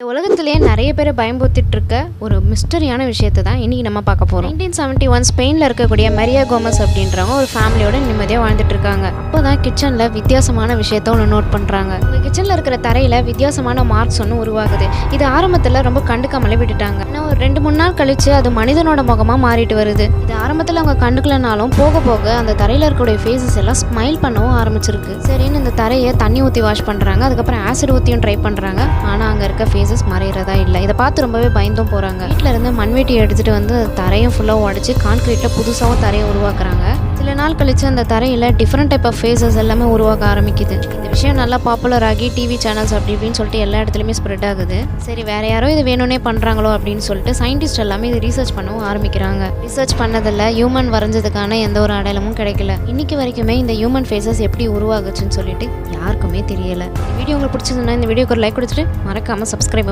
இந்த உலகத்திலேயே நிறைய பேரை பயம்புறுத்திட்டு இருக்க ஒரு மிஸ்டரியான விஷயத்தை தான் இன்னைக்கு நம்ம பார்க்க போகிறோம். 1971 ஸ்பெயினில் இருக்கக்கூடிய மரியா கோமஸ் அப்படின்றவங்க ஒரு ஃபேமிலியோட நிம்மதியாக வாழ்ந்துட்டு இருக்காங்க. அப்போ தான் கிச்சனில் வித்தியாசமான விஷயத்த ஒன்று நோட் பண்ணுறாங்க. உங்கள் கிச்சனில் இருக்கிற தரையில் வித்தியாசமான மார்க்ஸ் ஒன்று உருவாகுது. இது ஆரம்பத்தில் ரொம்ப கண்டுக்காமலே விட்டுட்டாங்க. ஆனால் ஒரு 2-3 நாள் கழிச்சு அது மனிதனோட முகமாக மாறிட்டு வருது. இது ஆரம்பத்தில் அவங்க கண்டுக்கலனாலும் போக போக அந்த தரையில் இருக்கக்கூடிய ஃபேஸஸ் எல்லாம் ஸ்மைல் பண்ணவும் ஆரம்பிச்சிருக்கு. சரின்னு இந்த தரையை தண்ணி ஊற்றி வாஷ் பண்ணுறாங்க. அதுக்கப்புறம் ஆசிட் ஊற்றியும் ட்ரை பண்ணுறாங்க. ஆனால் அங்கே இருக்க ஃபேஸஸ் மறைகிறதா இல்லை. இதை பார்த்து ரொம்பவே பயந்தும் போகிறாங்க. வீட்டில் இருந்து மண்வெட்டி எடுத்துகிட்டு வந்து தரையை ஃபுல்லாக உடச்சி கான்கிரீட்டில் புதுசாகவும் தரையை உருவாக்குறாங்க. சில நாள் கழிச்சு அந்த தரையில் டிஃப்ரெண்ட் டைப் ஆஃப் ஃபேஸஸ் எல்லாமே உருவாக்க ஆரம்பிக்குது. இந்த விஷயம் நல்லா பாப்புலர் ஆகி டிவி சேனல்ஸ் அப்படி இப்படின்னு சொல்லிட்டு எல்லா இடத்துலையுமே ஸ்ப்ரெட் ஆகுது. சரி, வேற யாரோ இது வேணும்னே பண்ணுறாங்களோ அப்படின்னு சொல்லிட்டு சயின்டிஸ்ட் எல்லாமே இது ரீசர்ச் பண்ணவும் ஆரம்பிக்கிறாங்க. ரிசர்ச் பண்ணதில் ஹியூமன் வரைஞ்சதுக்கான எந்த ஒரு அடையாளமும் கிடைக்கல. இன்னைக்கு வரைக்குமே இந்த ஹியூமன் ஃபேஸஸ் எப்படி உருவாகுச்சுன்னு சொல்லிட்டு யாருக்குமே தெரியல. இந்த வீடியோ உங்களுக்கு பிடிச்சதுன்னா இந்த வீடியோக்கு ஒரு லைக் கொடுத்துட்டு மறக்காமல் சப்ஸ்கிரைப்